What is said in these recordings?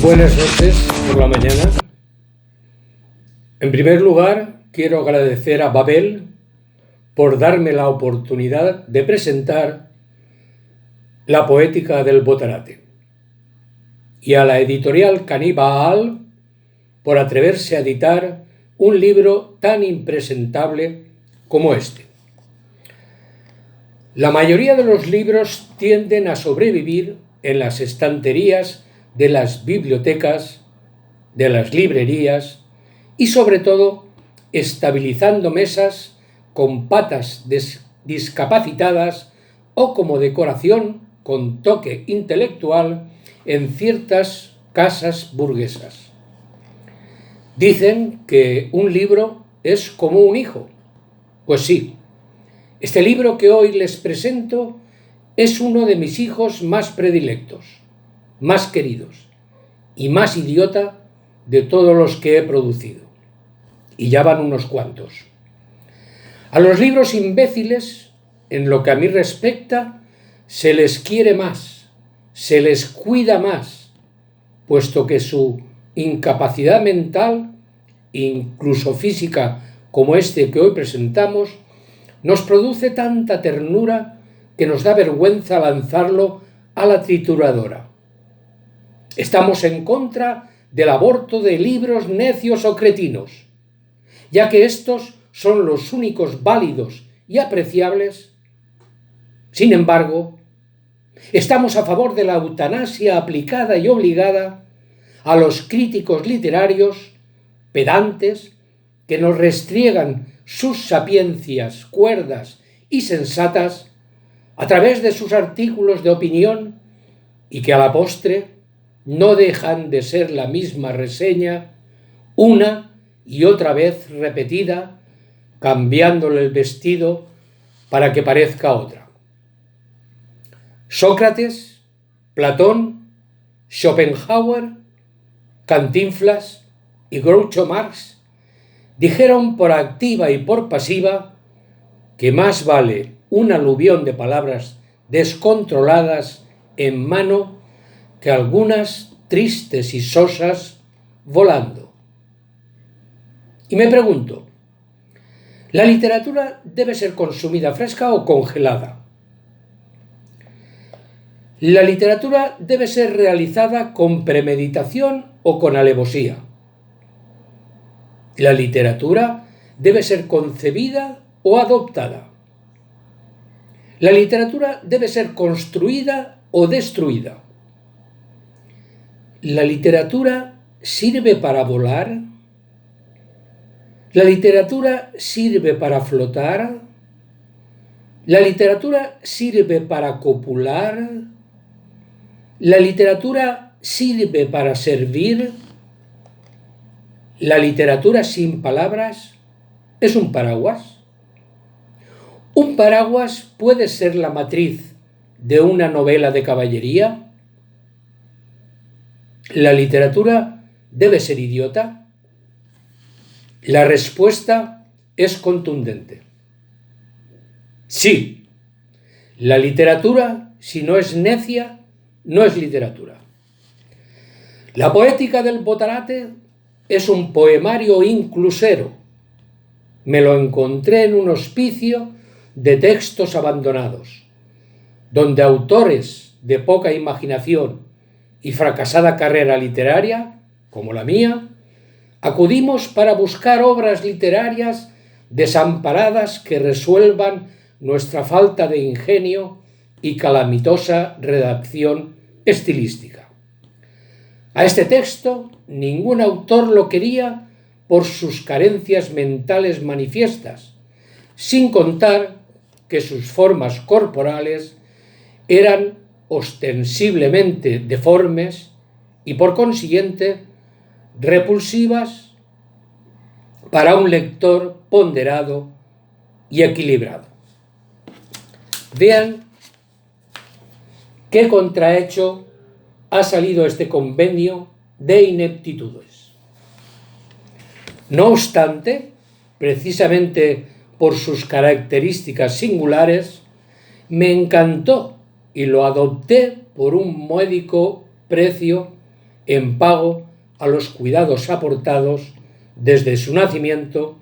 Buenas noches por la mañana. En primer lugar, quiero agradecer a Babel por darme la oportunidad de presentar la poética del Botarate y a la editorial Canibaal por atreverse a editar un libro tan impresentable como este. La mayoría de los libros tienden a sobrevivir en las estanterías de las bibliotecas, de las librerías y sobre todo estabilizando mesas con patas discapacitadas o como decoración con toque intelectual en ciertas casas burguesas. Dicen que un libro es como un hijo. Pues sí, este libro que hoy les presento es uno de mis hijos más predilectos, más queridos y más idiota de todos los que he producido. Y ya van unos cuantos. A los libros imbéciles, en lo que a mí respecta, se les quiere más, se les cuida más, puesto que su incapacidad mental, incluso física como este que hoy presentamos, nos produce tanta ternura que nos da vergüenza lanzarlo a la trituradora. Estamos en contra del aborto de libros necios o cretinos, ya que estos son los únicos válidos y apreciables. Sin embargo, estamos a favor de la eutanasia aplicada y obligada a los críticos literarios pedantes que nos restriegan sus sapiencias cuerdas y sensatas a través de sus artículos de opinión y que a la postre no dejan de ser la misma reseña, una y otra vez repetida, cambiándole el vestido para que parezca otra. Sócrates, Platón, Schopenhauer, Cantinflas y Groucho Marx dijeron por activa y por pasiva que más vale un aluvión de palabras descontroladas en mano que algunas tristes y sosas volando. Y me pregunto, ¿la literatura debe ser consumida fresca o congelada? ¿La literatura debe ser realizada con premeditación o con alevosía? ¿La literatura debe ser concebida o adoptada? ¿La literatura debe ser construida o destruida? ¿La literatura sirve para volar? ¿La literatura sirve para flotar? ¿La literatura sirve para copular? ¿La literatura sirve para servir? ¿La literatura sin palabras es un paraguas? ¿Un paraguas puede ser la matriz de una novela de caballería? ¿La literatura debe ser idiota? La respuesta es contundente. Sí, la literatura, si no es necia, no es literatura. La poética del Botarate es un poemario inclusero. Me lo encontré en un hospicio de textos abandonados, donde autores de poca imaginación y fracasada carrera literaria, como la mía, acudimos para buscar obras literarias desamparadas que resuelvan nuestra falta de ingenio y calamitosa redacción estilística. A este texto ningún autor lo quería por sus carencias mentales manifiestas, sin contar que sus formas corporales eran ostensiblemente deformes y por consiguiente repulsivas para un lector ponderado y equilibrado. Vean qué contrahecho ha salido este compendio de ineptitudes. No obstante, precisamente por sus características singulares, me encantó y lo adopté por un módico precio en pago a los cuidados aportados desde su nacimiento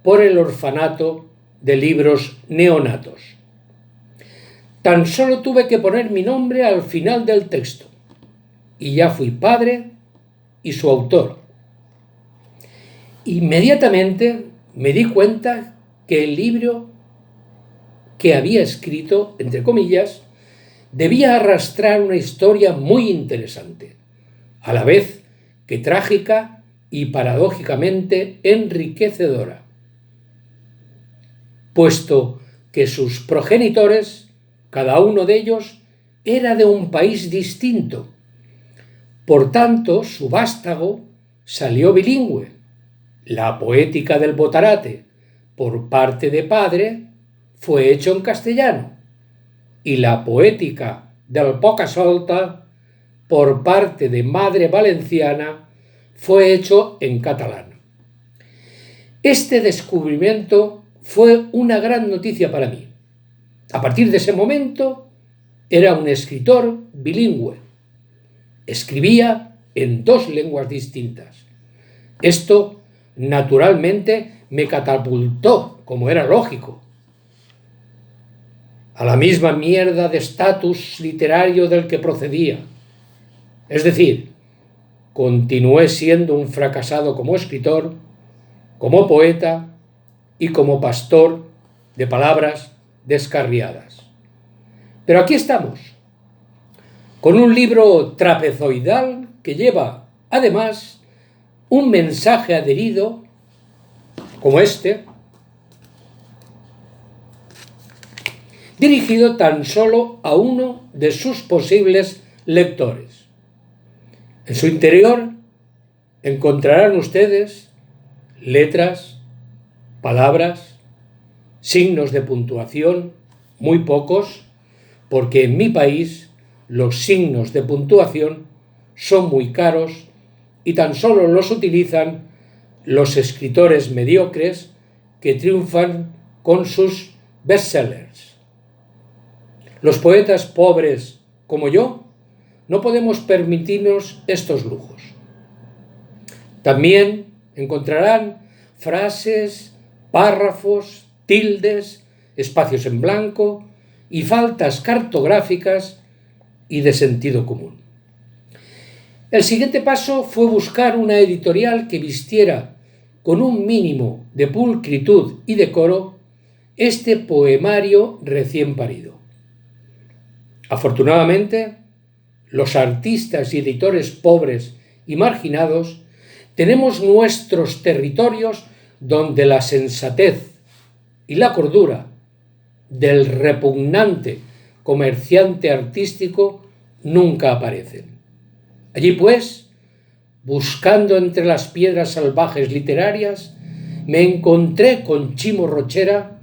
por el orfanato de libros neonatos. Tan solo tuve que poner mi nombre al final del texto y ya fui padre y su autor. Inmediatamente me di cuenta que el libro que había escrito, entre comillas, debía arrastrar una historia muy interesante, a la vez que trágica y paradójicamente enriquecedora, puesto que sus progenitores, cada uno de ellos, era de un país distinto. Por tanto, su vástago salió bilingüe. La poética del Botarate, por parte de padre, fue hecho en castellano, y la poética del Pocasolta, por parte de madre valenciana, fue hecho en catalán. Este descubrimiento fue una gran noticia para mí. A partir de ese momento, era un escritor bilingüe. Escribía en 2 lenguas distintas. Esto, naturalmente, me catapultó, como era lógico, a la misma mierda de estatus literario del que procedía. Es decir, continué siendo un fracasado como escritor, como poeta y como pastor de palabras descarriadas. Pero aquí estamos, con un libro trapezoidal que lleva, además, un mensaje adherido, como este, dirigido tan solo a uno de sus posibles lectores. En su interior encontrarán ustedes letras, palabras, signos de puntuación, muy pocos, porque en mi país los signos de puntuación son muy caros y tan solo los utilizan los escritores mediocres que triunfan con sus bestsellers. Los poetas pobres como yo no podemos permitirnos estos lujos. También encontrarán frases, párrafos, tildes, espacios en blanco y faltas cartográficas y de sentido común. El siguiente paso fue buscar una editorial que vistiera con un mínimo de pulcritud y decoro este poemario recién parido. Afortunadamente, los artistas y editores pobres y marginados tenemos nuestros territorios donde la sensatez y la cordura del repugnante comerciante artístico nunca aparecen. Allí, pues, buscando entre las piedras salvajes literarias, me encontré con Chimo Rochera,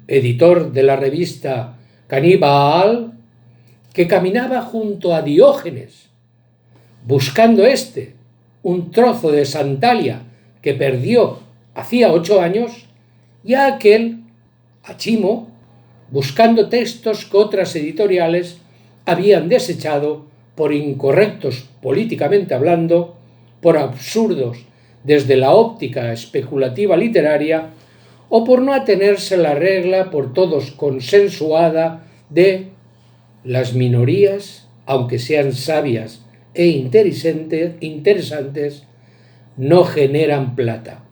editor de la revista Caníbal, que caminaba junto a Diógenes, buscando un trozo de sandalia que perdió hacía 8 años, y a aquel, a Chimo, buscando textos que otras editoriales habían desechado por incorrectos políticamente hablando, por absurdos desde la óptica especulativa literaria o por no atenerse a la regla por todos consensuada de las minorías, aunque sean sabias e interesantes, no generan plata.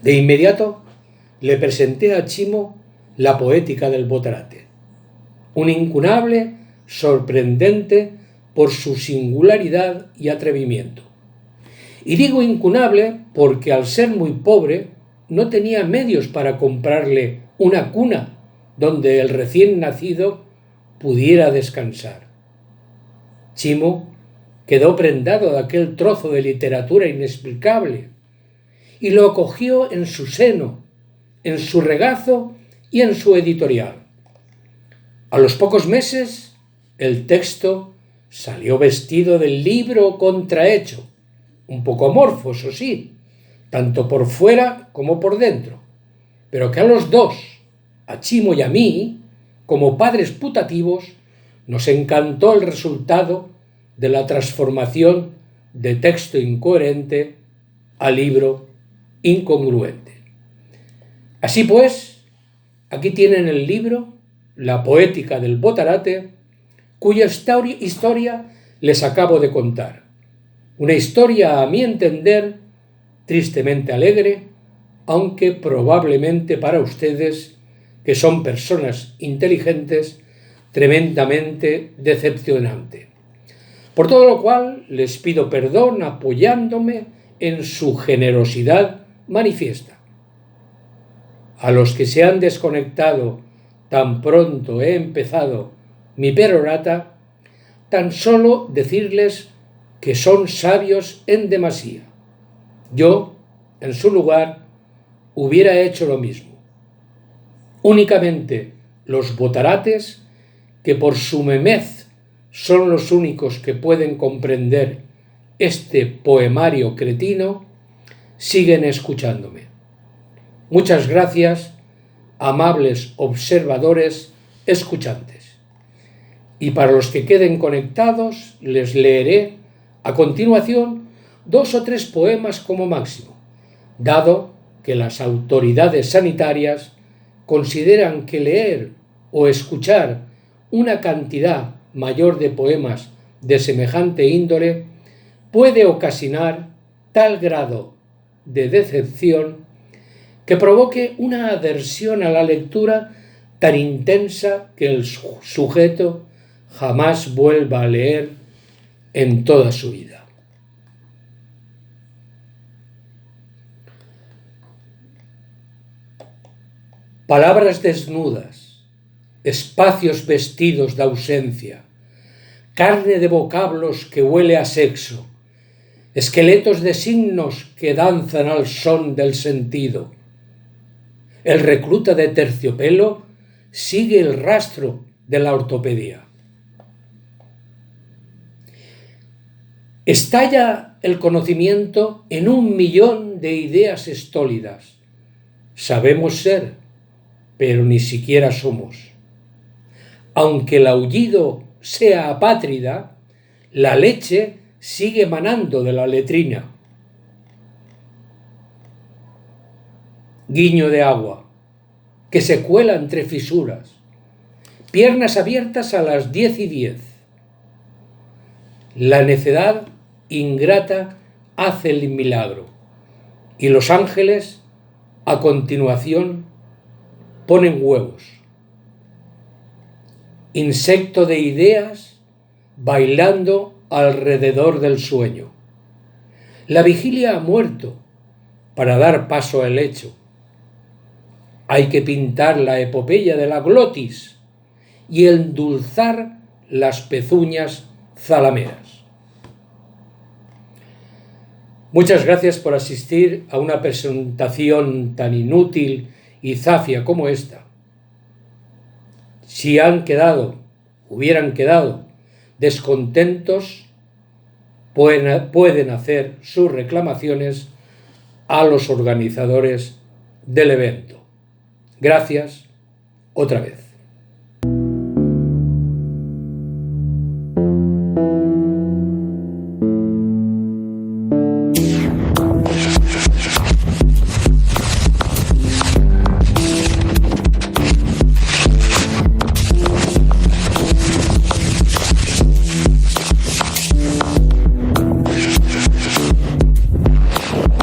De inmediato le presenté a Chimo la poética del Botarate, un incunable sorprendente por su singularidad y atrevimiento. Y digo incunable porque al ser muy pobre no tenía medios para comprarle una cuna donde el recién nacido pudiera descansar. Chimo quedó prendado de aquel trozo de literatura inexplicable y lo acogió en su seno, en su regazo y en su editorial. A los pocos meses, el texto salió vestido del libro contrahecho, un poco amorfo, eso sí, tanto por fuera como por dentro, pero que a los dos, a Chimo y a mí, como padres putativos, nos encantó el resultado de la transformación de texto incoherente a libro incongruente. Así pues, aquí tienen el libro, La poética del Botarate, cuya historia les acabo de contar. Una historia, a mi entender, tristemente alegre, aunque probablemente para ustedes, que son personas inteligentes, tremendamente decepcionante. Por todo lo cual les pido perdón apoyándome en su generosidad manifiesta. A los que se han desconectado tan pronto he empezado mi perorata, tan solo decirles que son sabios en demasía. Yo, en su lugar, hubiera hecho lo mismo. Únicamente los botarates, que por su memez son los únicos que pueden comprender este poemario cretino, siguen escuchándome. Muchas gracias, amables observadores escuchantes. Y para los que queden conectados, les leeré a continuación 2 o 3 poemas como máximo, dado que las autoridades sanitarias consideran que leer o escuchar una cantidad mayor de poemas de semejante índole puede ocasionar tal grado de decepción que provoque una aversión a la lectura tan intensa que el sujeto jamás vuelva a leer en toda su vida. Palabras desnudas, espacios vestidos de ausencia, carne de vocablos que huele a sexo, esqueletos de signos que danzan al son del sentido. El recluta de terciopelo sigue el rastro de la ortopedia. Estalla el conocimiento en 1.000.000 de ideas estólidas. Sabemos ser, pero ni siquiera somos. Aunque el aullido sea apátrida, la leche sigue manando de la letrina. Guiño de agua, que se cuela entre fisuras. Piernas abiertas a las 10:10. La necedad ingrata hace el milagro, y los ángeles, a continuación, ponen huevos. Insecto de ideas bailando alrededor del sueño. La vigilia ha muerto para dar paso al hecho. Hay que pintar la epopeya de la glotis y endulzar las pezuñas zalameras. Muchas gracias por asistir a una presentación tan inútil y zafia como esta. Si hubieran quedado descontentos, pueden hacer sus reclamaciones a los organizadores del evento. Gracias otra vez.